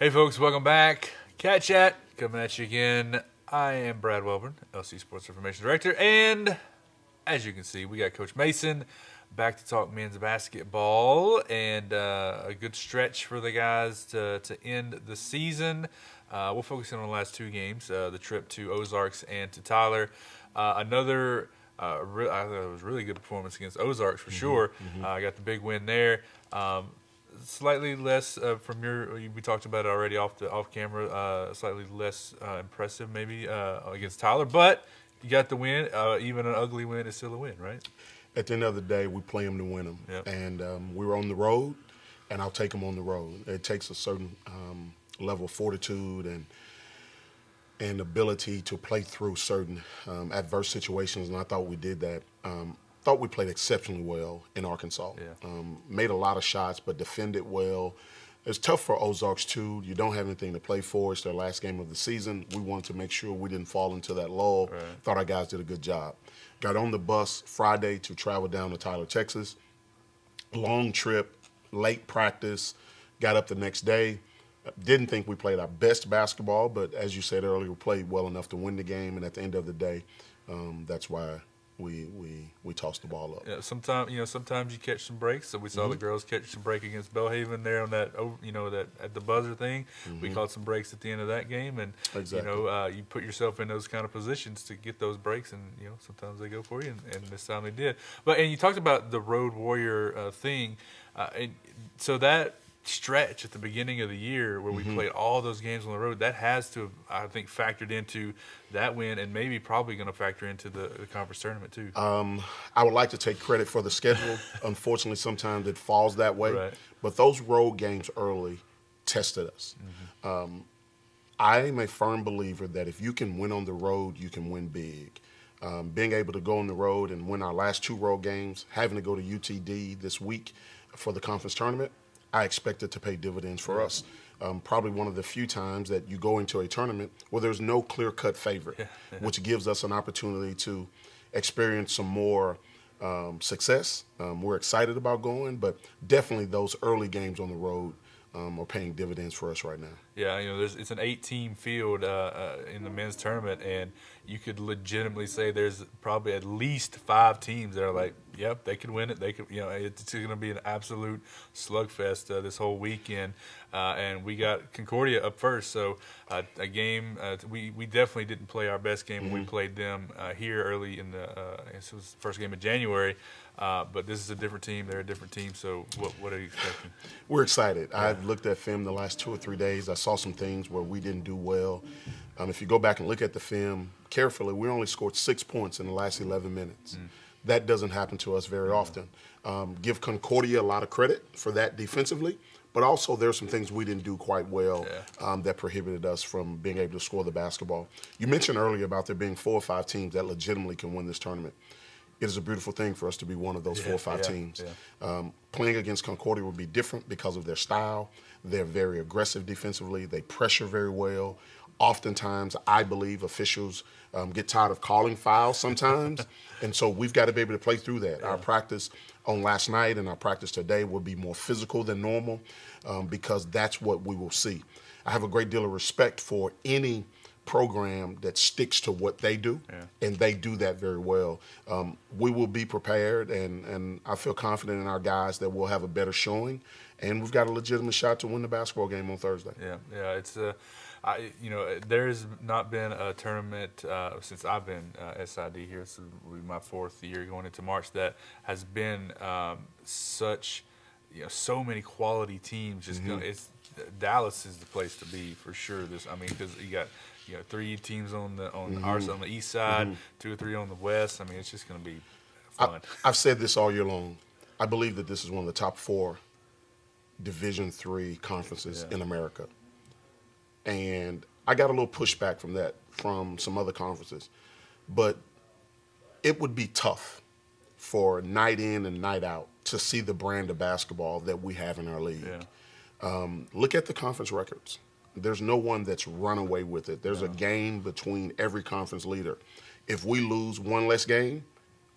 Hey folks, welcome back. Cat Chat coming at you again. I am Brad Welburn, LC Sports Information Director, and as you can see, we got Coach Mason back to talk men's basketball and a good stretch for the guys to end the season. We'll focus in on the last two games, the trip to Ozarks and to Tyler. I thought it was a really good performance against Ozarks for sure. I got the big win there. Slightly less we talked about it already off camera. Slightly less impressive maybe against Tyler, but you got the win. Even an ugly win is still a win, right? At the end of the day, we play them to win them, Yep. and we were on the road, and I'll take them on the road. It takes a certain level of fortitude and ability to play through certain adverse situations, and I thought we did that. Thought we played exceptionally well in Arkansas. Yeah. Made a lot of shots, but defended well. It's tough for Ozarks, too. You don't have anything to play for. It's their last game of the season. We wanted to make sure we didn't fall into that lull. Right. Thought our guys did a good job. Got on the bus Friday to travel down to Tyler, Texas. Long trip, late practice. Got up the next day. Didn't think we played our best basketball, but as you said earlier, we played well enough to win the game. And at the end of the day, that's why we tossed the ball up. Yeah, sometimes you catch some breaks. So we saw the girls catch some break against Belhaven there on that that at the buzzer thing. We caught some breaks at the end of that game, and Exactly. you put yourself in those kind of positions to get those breaks, and sometimes they go for you, and this time they did. And you talked about the road warrior thing, and so that stretch at the beginning of the year where we played all those games on the road, that has to have, I think, factored into that win, and maybe probably going to factor into the conference tournament too. I would like to take credit for the schedule. Unfortunately, sometimes it falls that way. Right. But those road games early tested us. I'm a firm believer that if you can win on the road, you can win big. Being able to go on the road and win our last two road games, having to go to UTD this week for the conference tournament, I expect it to pay dividends for us. Probably one of the few times that you go into a tournament where there's no clear-cut favorite, which gives us an opportunity to experience some more success. We're excited about going, but definitely those early games on the road are paying dividends for us right now. Yeah, it's an 8-team field in the men's tournament, and you could legitimately say there's probably at least 5 teams that are like, yep, they could win it. They could, it's going to be an absolute slugfest this whole weekend. And we got Concordia up first, so a game. We definitely didn't play our best game when we played them here early in I guess it was the first game of January. But this is a different team. They're a different team. So what are you expecting? We're excited. Yeah. I've looked at film the last 2 or 3 days. I saw some things where we didn't do well. If you go back and look at the film carefully, we only scored 6 points in the last 11 minutes. That doesn't happen to us very often. Give Concordia a lot of credit for that defensively, but also there's some things we didn't do quite well that prohibited us from being able to score the basketball. You mentioned earlier about there being 4 or 5 teams that legitimately can win this tournament. It is a beautiful thing for us to be one of those 4 or 5 teams. Yeah. Playing against Concordia would be different because of their style. They're very aggressive defensively. They pressure very well. Oftentimes, I believe officials get tired of calling fouls sometimes, and so we've got to be able to play through that. Yeah. Our practice on last night and our practice today will be more physical than normal because that's what we will see. I have a great deal of respect for any program that sticks to what they do, and they do that very well. We will be prepared, and I feel confident in our guys that we'll have a better showing, and we've got a legitimate shot to win the basketball game on Thursday. Yeah, it's there's not been a tournament since I've been SID here. This will be my 4th year going into March that has been such, so many quality teams. Just Dallas is the place to be for sure. Because you got 3 teams on the east side, 2 or 3 on the west. It's just going to be fun. I've said this all year long. I believe that this is one of the top 4 Division III conferences in America. And I got a little pushback from that from some other conferences. But it would be tough for night in and night out to see the brand of basketball that we have in our league. Yeah. Look at the conference records. There's no one that's run away with it. There's a game between every conference leader. If we lose one less game,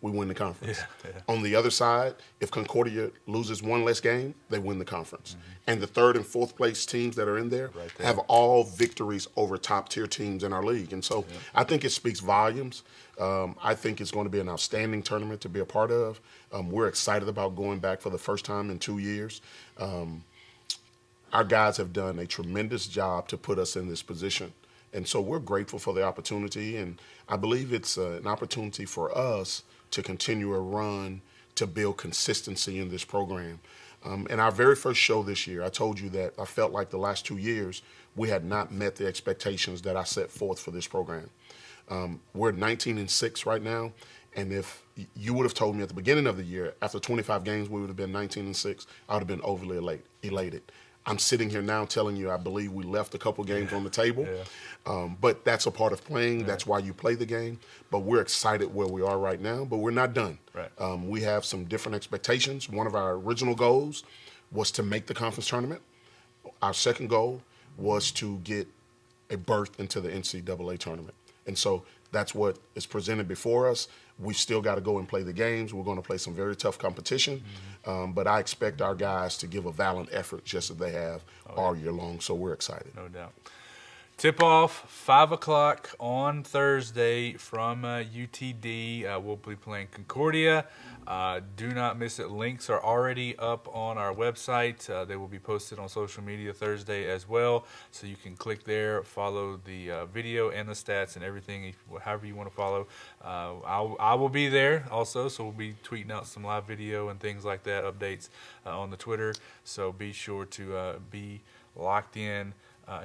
we win the conference. Yeah. On the other side, if Concordia loses one less game, they win the conference. And the third and fourth place teams that are in there have all victories over top-tier teams in our league. And so I think it speaks volumes. I think it's going to be an outstanding tournament to be a part of. We're excited about going back for the first time in 2 years. Our guys have done a tremendous job to put us in this position. And so we're grateful for the opportunity, and I believe it's an opportunity for us to continue a run to build consistency in this program. In our very first show this year, I told you that I felt like the last 2 years we had not met the expectations that I set forth for this program. We're 19-6 right now, and if you would have told me at the beginning of the year, after 25 games, we would have been 19-6, I would have been overly elated. I'm sitting here now telling you I believe we left a couple games on the table, but that's a part of playing. That's why you play the game. But we're excited where we are right now, but we're not done. We have some different expectations. One of our original goals was to make the conference tournament. Our second goal was to get a berth into the NCAA tournament. And so that's what is presented before us. We still got to go and play the games. We're going to play some very tough competition. But I expect our guys to give a valiant effort just as they have all year long. So we're excited. No doubt. Tip-off, 5 o'clock on Thursday from UTD. We'll be playing Concordia. Do not miss it. Links are already up on our website. They will be posted on social media Thursday as well. So you can click there, follow the video and the stats and everything, however you want to follow. I will be there also, so we'll be tweeting out some live video and things like that, updates on the Twitter. So be sure to be locked in.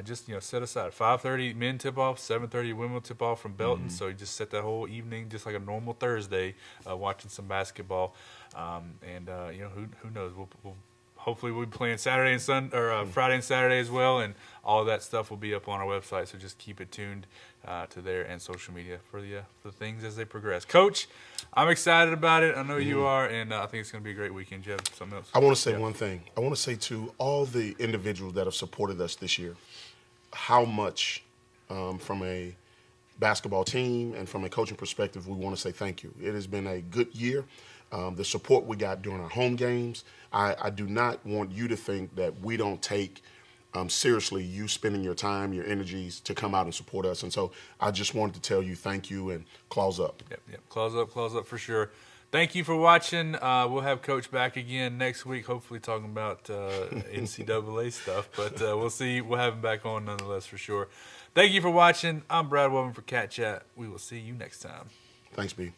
Just set aside 5:30 men tip off, 7:30 women tip off from Belton. So you just set that whole evening just like a normal Thursday, watching some basketball. Who knows? We'll hopefully we'll be playing Saturday and Friday and Saturday as well, and all of that stuff will be up on our website. So just keep it tuned to there and social media for the things as they progress. Coach, I'm excited about it. I know you are, and I think it's going to be a great weekend. Do you have something else? I want to say one thing. I want to say to all the individuals that have supported us this year, how much from a basketball team and from a coaching perspective, we want to say thank you. It has been a good year. The support we got during our home games, I do not want you to think that we don't take seriously you spending your time, your energies to come out and support us. And so I just wanted to tell you thank you and claws up. Yep. Claws up for sure. Thank you for watching. We'll have Coach back again next week, hopefully talking about NCAA stuff. But we'll see. We'll have him back on nonetheless for sure. Thank you for watching. I'm Brad Woven for Cat Chat. We will see you next time. Thanks, B.